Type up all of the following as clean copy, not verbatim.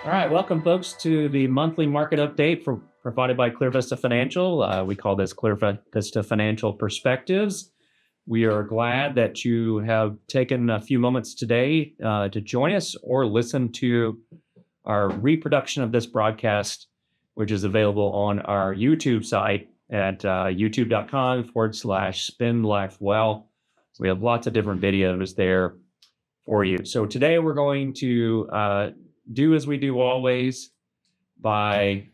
All right, welcome, folks, to the monthly market update provided by Clear Vista Financial. We call this Clear Vista Financial Perspectives. We are glad that you have taken a few moments today to join us or listen to our reproduction of this broadcast, which is available on our YouTube site at youtube.com/spendlifewell. We have lots of different videos there for you. So today we're going to do as we do always by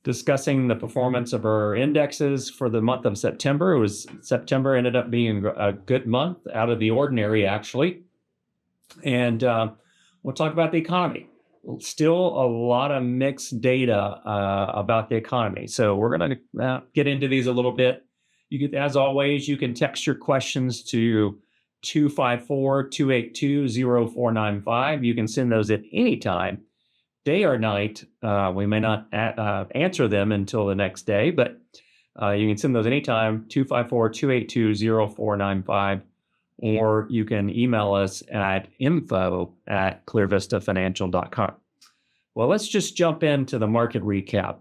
discussing the performance of our indexes for the month of September. September ended up being a good month, out of the ordinary, actually. And we'll talk about the economy. Still a lot of mixed data about the economy. So we're going to get into these a little bit. As always, you can text your questions to 254-282-0495. You can send those at any time, day or night. We may not answer them until the next day, but you can send those anytime, 254-282-0495, or you can email us at info@clearvistafinancial.com. Well, let's just jump into the market recap.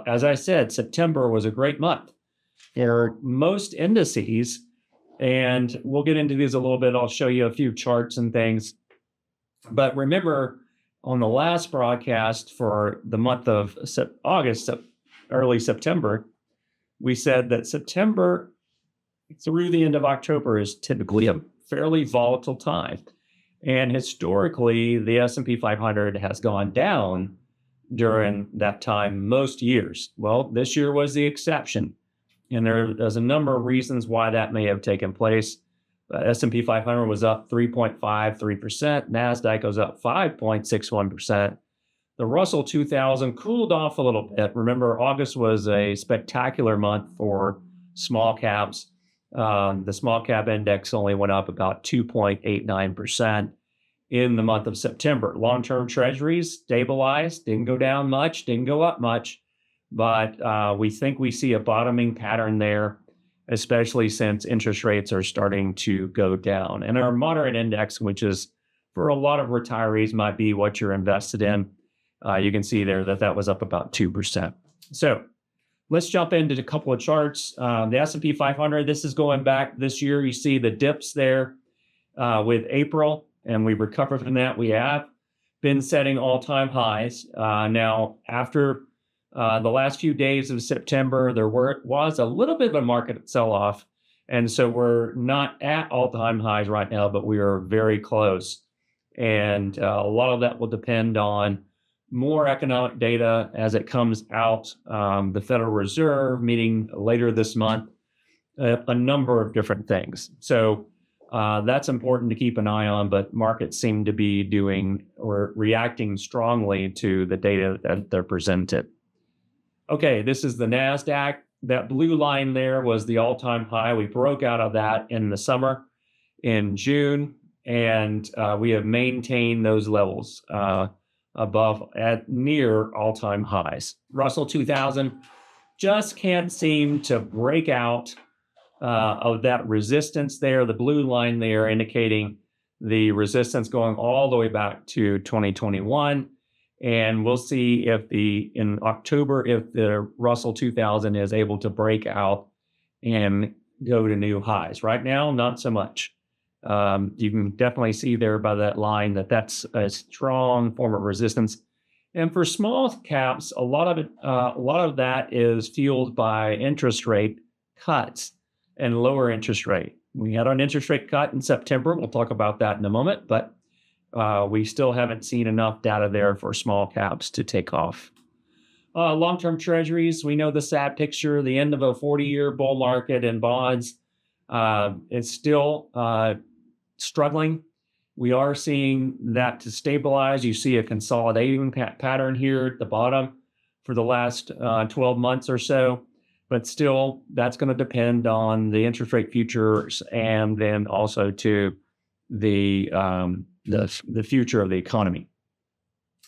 As I said, September was a great month for most indices. And we'll get into these a little bit. I'll show you a few charts and things. But remember, on the last broadcast for the month of August, early September, we said that September through the end of October is typically a fairly volatile time. And historically, the S&P 500 has gone down during that time most years. Well, this year was the exception. And there's a number of reasons why that may have taken place. S&P 500 was up 3.53%. NASDAQ was up 5.61%. The Russell 2000 cooled off a little bit. Remember, August was a spectacular month for small caps. The small cap index only went up about 2.89% in the month of September. Long-term treasuries stabilized, didn't go down much, didn't go up much. But we think we see a bottoming pattern there, especially since interest rates are starting to go down. And our moderate index, which is for a lot of retirees might be what you're invested in, you can see there that was up about 2%. So let's jump into a couple of charts. The S&P 500, this is going back this year. You see the dips there with April, and we recovered from that. We have been setting all-time highs. Now, after the last few days of September, there was a little bit of a market sell-off. And so we're not at all-time highs right now, but we are very close. And a lot of that will depend on more economic data as it comes out. The Federal Reserve meeting later this month, a number of different things. So that's important to keep an eye on, but markets seem to be doing or reacting strongly to the data that they're presented. Okay, this is the NASDAQ. That blue line there was the all-time high. We broke out of that in the summer in June, and we have maintained those levels above at near all-time highs. Russell 2000 just can't seem to break out of that resistance there. The blue line there indicating the resistance going all the way back to 2021. And we'll see in October, if the Russell 2000 is able to break out and go to new highs. Right now, not so much. You can definitely see there by that line that's a strong form of resistance. And for small caps, a lot of that is fueled by interest rate cuts and lower interest rate. We had an interest rate cut in September. We'll talk about that in a moment, but we still haven't seen enough data there for small caps to take off. Long-term treasuries, we know the sad picture, the end of a 40-year bull market in bonds. It's still struggling. We are seeing that to stabilize. You see a consolidating pattern here at the bottom for the last 12 months or so. But still, that's going to depend on the interest rate futures and then also to the future of the economy.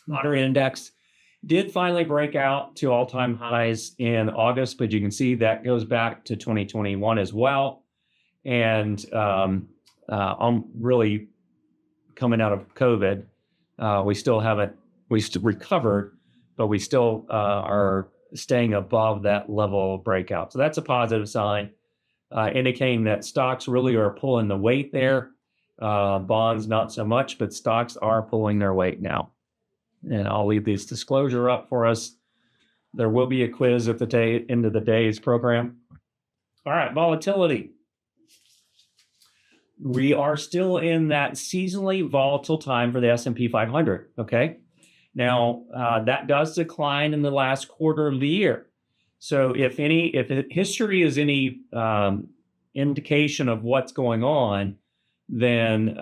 Moderate index did finally break out to all-time highs in August, but you can see that goes back to 2021 as well. And I'm really coming out of COVID. We still haven't We recovered, but we still are staying above that level breakout. So that's a positive sign, indicating that stocks really are pulling the weight there. Bonds, not so much, but stocks are pulling their weight now. And I'll leave this disclosure up for us. There will be a quiz at the end of the day's program. All right, volatility. We are still in that seasonally volatile time for the S&P 500, okay? Now, that does decline in the last quarter of the year. So if history is any indication of what's going on, then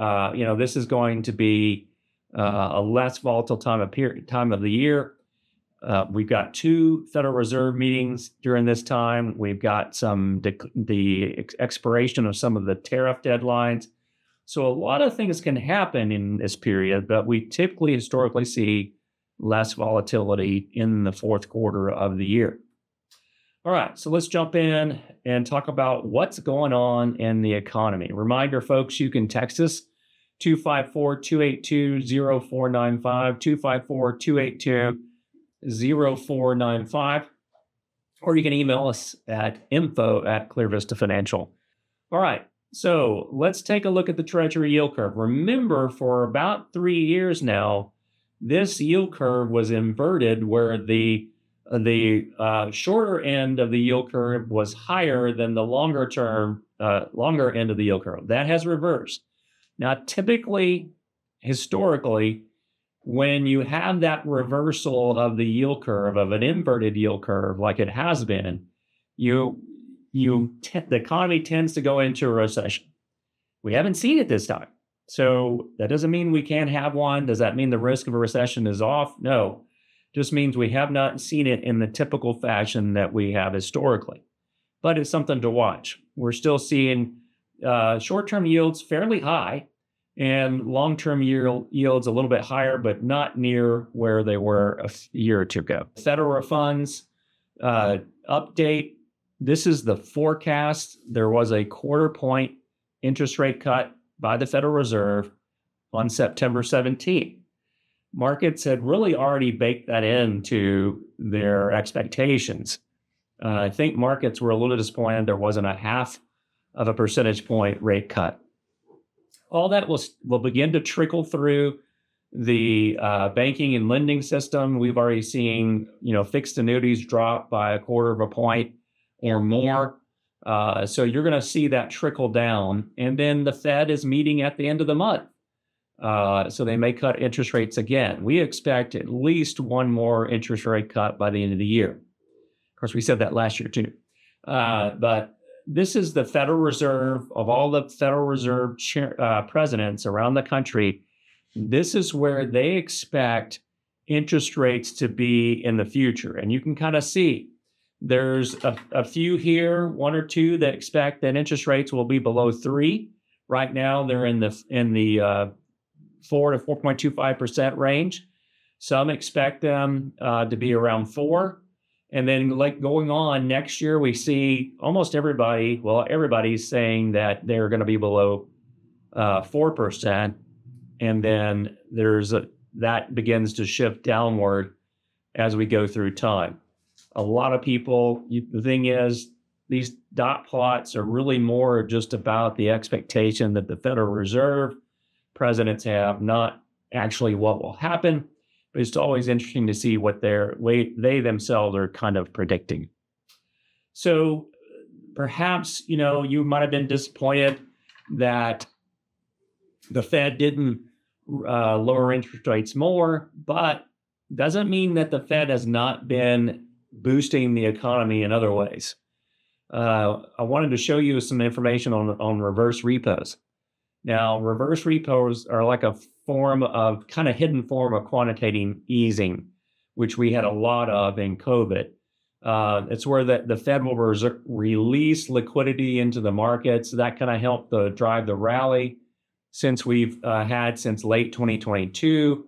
this is going to be a less volatile time of the year. We've got 2 Federal Reserve meetings during this time. We've got the expiration of some of the tariff deadlines. So a lot of things can happen in this period, but we typically historically see less volatility in the fourth quarter of the year. All right, so let's jump in and talk about what's going on in the economy. Reminder, folks, you can text us 254-282-0495, 254-282-0495, or you can email us at info@ClearVistaFinancial. All right, so let's take a look at the Treasury yield curve. Remember, for about 3 years now, this yield curve was inverted, where the shorter end of the yield curve was higher than the longer end of the yield curve. That has reversed. Now, typically, historically, when you have that reversal of the yield curve, of an inverted yield curve like it has been, the economy tends to go into a recession. We haven't seen it this time. So that doesn't mean we can't have one. Does that mean the risk of a recession is off? No. Just means we have not seen it in the typical fashion that we have historically. But it's something to watch. We're still seeing short-term yields fairly high and long-term yields a little bit higher, but not near where they were a year or two ago. Federal funds update. This is the forecast. There was a 1/4 point interest rate cut by the Federal Reserve on September 17th. Markets had really already baked that into their expectations. I think markets were a little disappointed there wasn't a 0.5 percentage point rate cut. All that will begin to trickle through the banking and lending system. We've already seen, fixed annuities drop by 1/4 point or more. So you're going to see that trickle down. And then the Fed is meeting at the end of the month. So they may cut interest rates again. We expect at least one more interest rate cut by the end of the year. Of course, we said that last year too. But this is the Federal Reserve. Of all the Federal Reserve presidents around the country, this is where they expect interest rates to be in the future. And you can kind of see there's a few here, 1 or 2, that expect that interest rates will be below 3. Right now, they're in the 4 to 4.25% range. Some expect them to be around 4. And then, like, going on next year, we see almost everybody's saying that they're going to be below 4%. And then that begins to shift downward as we go through time. A lot of people, the thing is, these dot plots are really more just about the expectation that the Federal Reserve presidents have, not actually what will happen. But it's always interesting to see what they themselves are kind of predicting. So perhaps, you might have been disappointed that the Fed didn't lower interest rates more, but doesn't mean that the Fed has not been boosting the economy in other ways. I wanted to show you some information on reverse repos. Now, reverse repos are like a hidden form of quantitative easing, which we had a lot of in COVID. It's where the Fed will release liquidity into the markets. That kind of helped drive the rally since we've had since late 2022.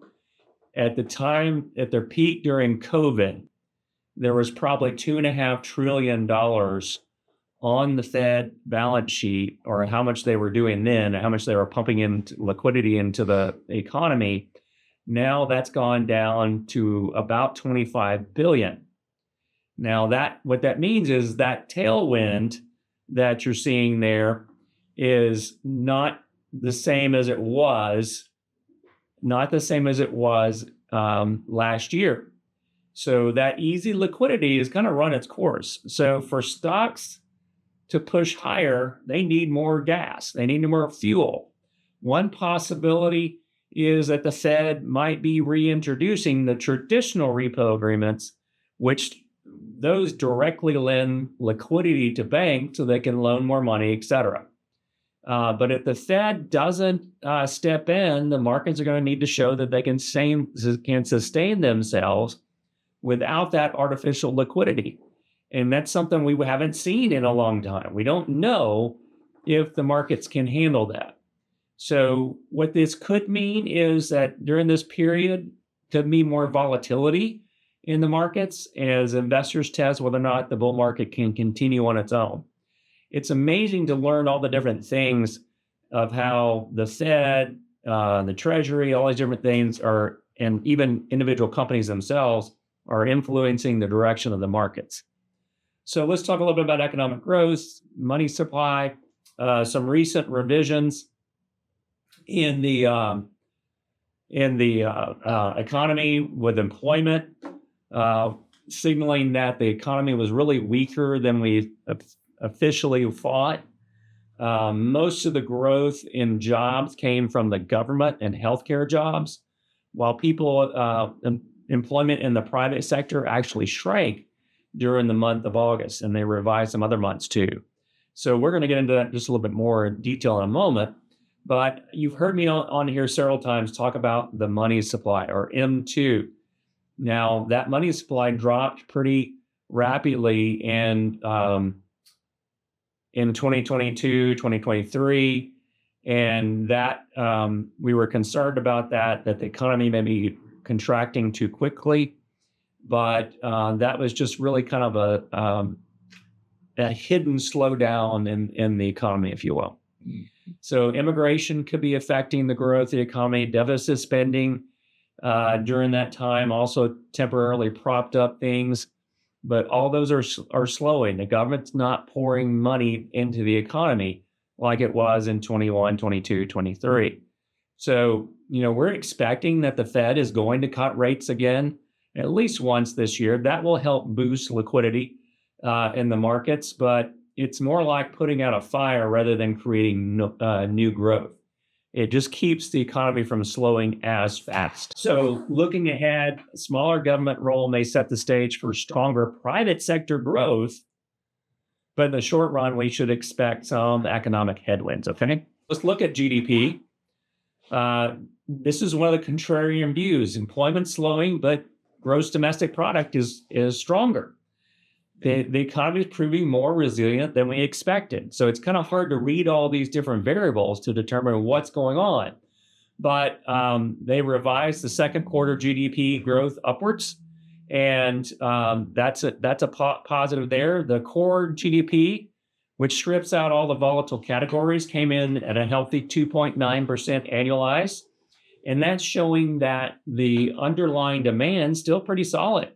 At their peak during COVID, there was probably $2.5 trillion on the Fed balance sheet, or how much they were doing then, and how much they were pumping in liquidity into the economy. Now that's gone down to about 25 billion. Now what that means is that tailwind that you're seeing there is not the same as it was, last year. So that easy liquidity is going to run its course. So for stocks to push higher, they need more gas, they need more fuel. One possibility is that the Fed might be reintroducing the traditional repo agreements, which those directly lend liquidity to banks so they can loan more money, et cetera. But if the Fed doesn't step in, the markets are going to need to show that they can sustain themselves without that artificial liquidity. And that's something we haven't seen in a long time. We don't know if the markets can handle that. So what this could mean is that during this period could be more volatility in the markets as investors test whether or not the bull market can continue on its own. It's amazing to learn all the different things of how the Fed, the Treasury, all these different things are, and even individual companies themselves are influencing the direction of the markets. So let's talk a little bit about economic growth, money supply, some recent revisions in the economy with employment, signaling that the economy was really weaker than we officially thought. Most of the growth in jobs came from the government and healthcare jobs, while employment in the private sector actually shrank during the month of August, and they revised some other months too. So we're going to get into that just a little bit more in detail in a moment. But you've heard me on here several times talk about the money supply, or M2. Now, that money supply dropped pretty rapidly in 2022, 2023, and that we were concerned about that the economy may be contracting too quickly. But that was just really kind of a hidden slowdown in the economy, if you will. So immigration could be affecting the growth of the economy. Deficit spending during that time also temporarily propped up things, but all those are slowing. The government's not pouring money into the economy like it was in 21, 22, 23. So, we're expecting that the Fed is going to cut rates again at least once this year. That will help boost liquidity in the markets, but it's more like putting out a fire rather than creating new growth. It just keeps the economy from slowing as fast. So looking ahead, a smaller government role may set the stage for stronger private sector growth, but in the short run, we should expect some economic headwinds, okay? Let's look at GDP. This is one of the contrarian views. Employment slowing, but gross domestic product is stronger. The economy is proving more resilient than we expected. So it's kind of hard to read all these different variables to determine what's going on. But they revised the second quarter GDP growth upwards, and that's a positive there. The core GDP, which strips out all the volatile categories, came in at a healthy 2.9% annualized. And that's showing that the underlying demand is still pretty solid.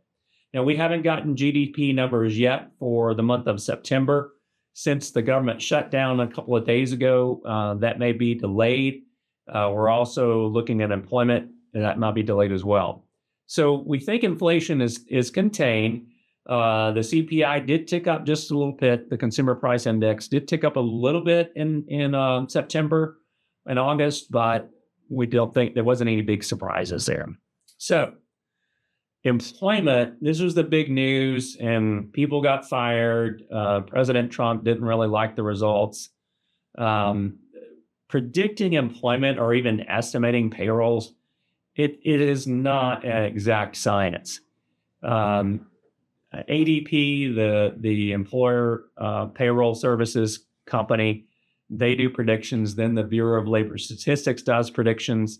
Now, we haven't gotten GDP numbers yet for the month of September. Since the government shut down a couple of days ago, that may be delayed. We're also looking at employment, and that might be delayed as well. So we think inflation is contained. The CPI did tick up just a little bit. The Consumer Price Index did tick up a little bit in September and August, but we don't think there wasn't any big surprises there. So employment, this was the big news, and people got fired. President Trump didn't really like the results. Predicting employment or even estimating payrolls, it is not an exact science. ADP, the employer payroll services company, they do predictions. Then the Bureau of Labor Statistics does predictions.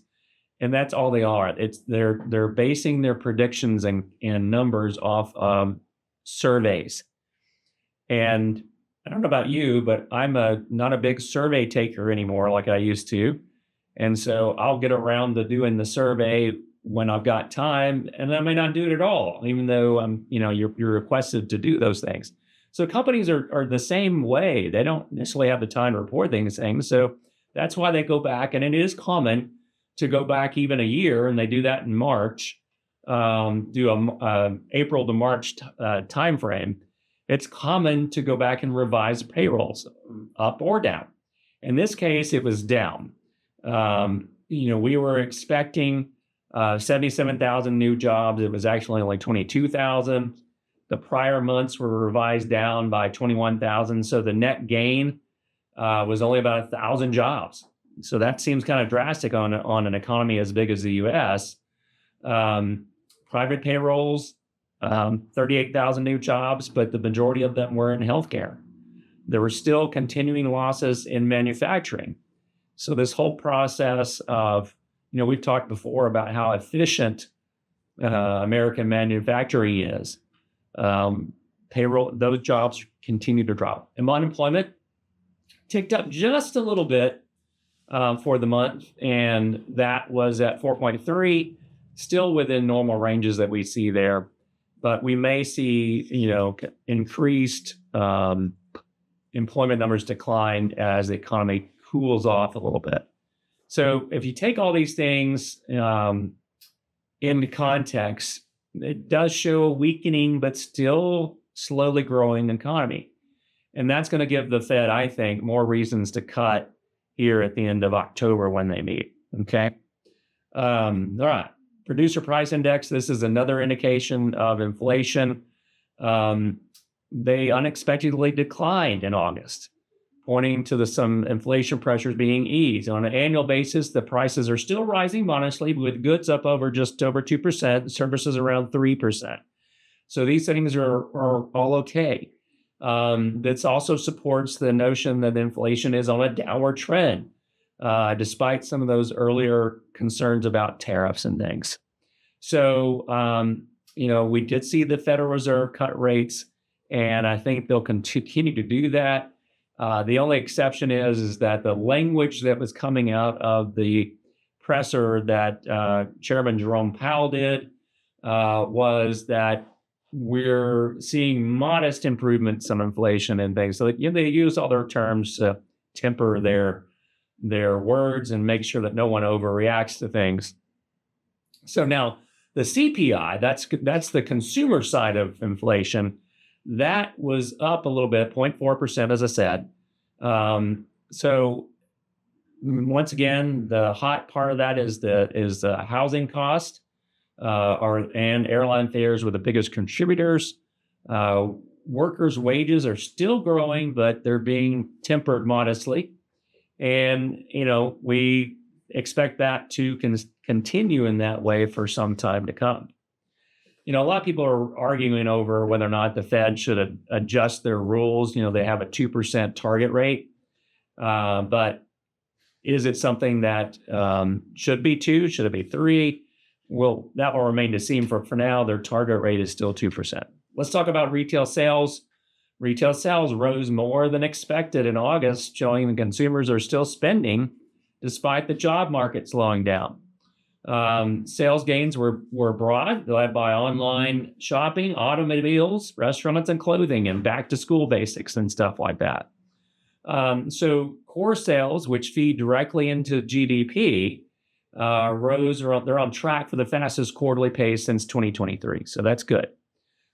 And that's all they are. They're basing their predictions and numbers off surveys. And I don't know about you, but I'm not a big survey taker anymore like I used to. And so I'll get around to doing the survey when I've got time, and I may not do it at all, even though you're requested to do those things. So companies are the same way. They don't necessarily have the time to report these things. So that's why they go back, and it is common to go back even a year, and they do that in March, do a April to March time frame. It's common to go back and revise payrolls up or down. In this case, it was down. We were expecting 77,000 new jobs. It was actually only 22,000. The prior months were revised down by 21,000. So the net gain was only about 1,000 jobs. So that seems kind of drastic on an economy as big as the U.S. Private payrolls, 38,000 new jobs, but the majority of them were in healthcare. There were still continuing losses in manufacturing. So this whole process of, we've talked before about how efficient American manufacturing is. Payroll, those jobs continue to drop. And unemployment ticked up just a little bit for the month, and that was at 4.3, still within normal ranges that we see there. But we may see, increased employment numbers decline as the economy cools off a little bit. So if you take all these things into context, it does show a weakening, but still slowly growing economy. And that's going to give the Fed, I think, more reasons to cut here at the end of October when they meet. Okay. All right. Producer price index. This is another indication of inflation. They unexpectedly declined in August, pointing to some inflation pressures being eased. On an annual basis, the prices are still rising modestly, with goods up just over 2%, services around 3%. So these things are all okay. This also supports the notion that inflation is on a downward trend, despite some of those earlier concerns about tariffs and things. So, we did see the Federal Reserve cut rates, and I think they'll continue to do that. The only exception is that the language that was coming out of the presser that Chairman Jerome Powell did was that we're seeing modest improvements on inflation and things. So they use all their terms to temper their words and make sure that no one overreacts to things. So now the CPI, that's the consumer side of inflation. That was up a little bit, 0.4%, as I said. So once again, the hot part of that is the housing cost, and airline fares were the biggest contributors. Workers' wages are still growing, but they're being tempered modestly. And, we expect that to continue in that way for some time to come. A lot of people are arguing over whether or not the Fed should adjust their rules. They have a 2% target rate, but is it something that should be 2? Should it be 3? Well, that will remain to be seen. For now, their target rate is still 2%. Let's talk about retail sales. Retail sales rose more than expected in August, showing the consumers are still spending despite the job market slowing down. Sales gains were broad, led by online shopping, automobiles, restaurants, and clothing, and back-to-school basics and stuff like that. So core sales, which feed directly into GDP, rose. They're on track for the fastest quarterly pace since 2023. So that's good.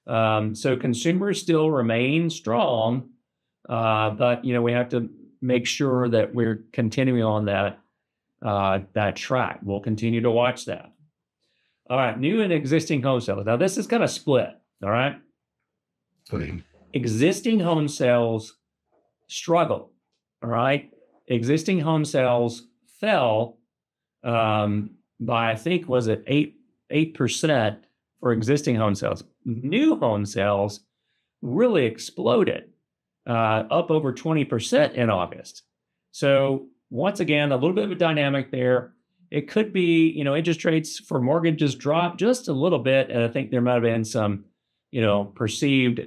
So consumers still remain strong, but we have to make sure that we're continuing on that track. We'll continue to watch that. All right, new and existing home sales. Now this is kind of split. All right, existing home sales struggle. All right, existing home sales fell by, I think, was it 8% for existing home sales. New home sales really exploded, up over 20% in August. So once again, a little bit of a dynamic there. It could be, interest rates for mortgages dropped just a little bit, and I think there might have been some, perceived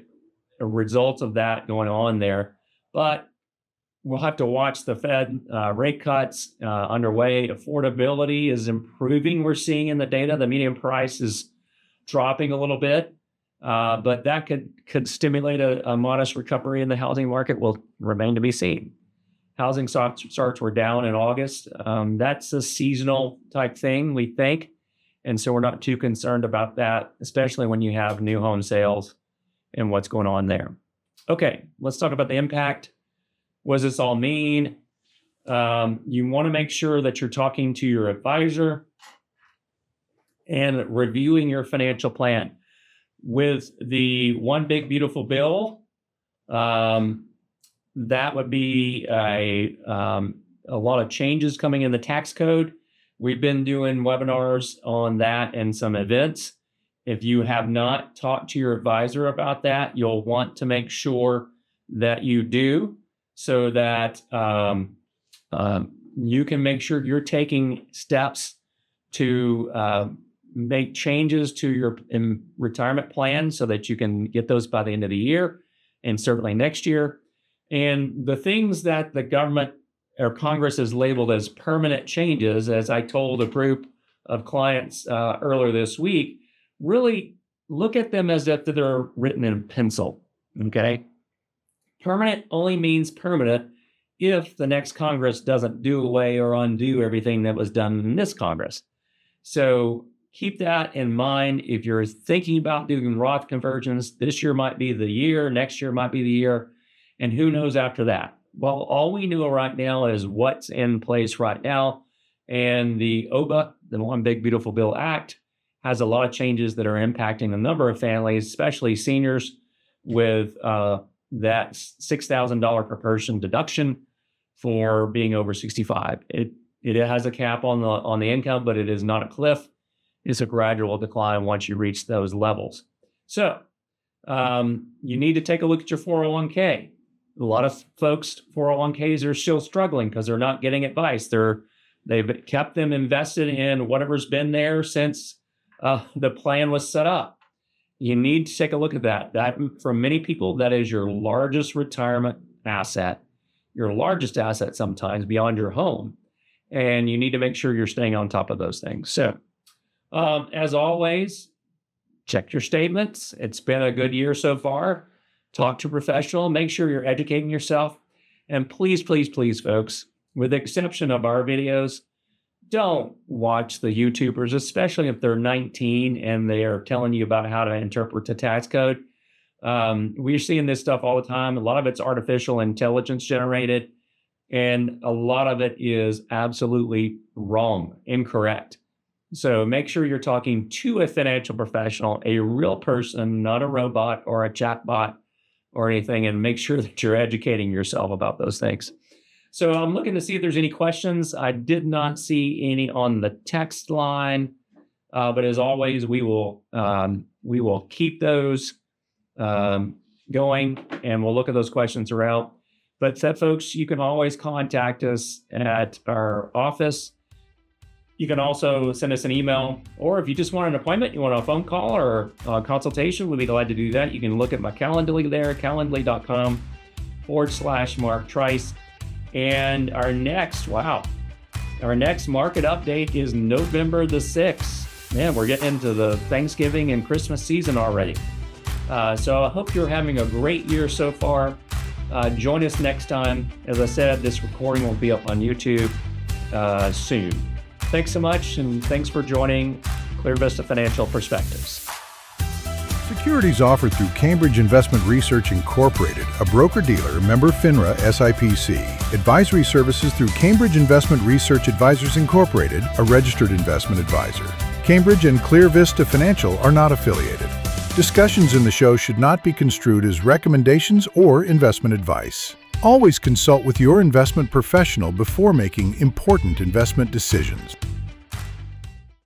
results of that going on there. But we'll have to watch the Fed rate cuts underway. Affordability is improving. We're seeing in the data, the median price is dropping a little bit, but that could stimulate a modest recovery in the housing market. Will remain to be seen. Housing starts were down in August. That's a seasonal type thing, we think. And so we're not too concerned about that, especially when you have new home sales and what's going on there. Okay, let's talk about the impact. What does this all mean? You want to make sure that you're talking to your advisor and reviewing your financial plan. With the One Big Beautiful Bill, that would be a lot of changes coming in the tax code. We've been doing webinars on that and some events. If you have not talked to your advisor about that, you'll want to make sure that you do, so that you can make sure you're taking steps to make changes to your retirement plan so that you can get those by the end of the year and certainly next year. And the things that the government or Congress has labeled as permanent changes, as I told a group of clients earlier this week, really look at them as if they're written in pencil, okay? Permanent only means permanent if the next Congress doesn't do away or undo everything that was done in this Congress. So keep that in mind. If you're thinking about doing Roth conversions, this year might be the year, next year might be the year, and who knows after that? Well, all we know right now is what's in place right now. And the OBA, the One Big Beautiful Bill Act, has a lot of changes that are impacting a number of families, especially seniors, with that $6,000 per person deduction for being over 65. It has a cap on the income, but it is not a cliff. It's a gradual decline once you reach those levels. So you need to take a look at your 401k. A lot of folks, 401ks are still struggling because they're not getting advice. They've kept them invested in whatever's been there since the plan was set up. You need to take a look at that. That, for many people, that is your largest retirement asset, your largest asset sometimes beyond your home. And you need to make sure you're staying on top of those things. So, as always, check your statements. It's been a good year so far. Talk to a professional. Make sure you're educating yourself. And please, please, please, folks, with the exception of our videos, don't watch the YouTubers, especially if they're 19 and they are telling you about how to interpret the tax code. We're seeing this stuff all the time. A lot of it's artificial intelligence generated, and a lot of it is absolutely wrong, incorrect. So make sure you're talking to a financial professional, a real person, not a robot or a chatbot or anything, and make sure that you're educating yourself about those things. So I'm looking to see if there's any questions. I did not see any on the text line, but as always, we will keep those going, and we'll look at those questions throughout. But that, folks, you can always contact us at our office. You can also send us an email, or if you just want an appointment, you want a phone call or a consultation, we'd be glad to do that. You can look at my Calendly there, calendly.com/Mark Trice. And our next market update is November the 6th. Man, we're getting into the Thanksgiving and Christmas season already. So I hope you're having a great year so far. Join us next time. As I said, this recording will be up on YouTube soon. Thanks so much, and thanks for joining ClearVista Financial Perspectives. Securities offered through Cambridge Investment Research Incorporated, a broker-dealer, member FINRA SIPC. Advisory services through Cambridge Investment Research Advisors Incorporated, a registered investment advisor. Cambridge and ClearVista Financial are not affiliated. Discussions in the show should not be construed as recommendations or investment advice. Always consult with your investment professional before making important investment decisions.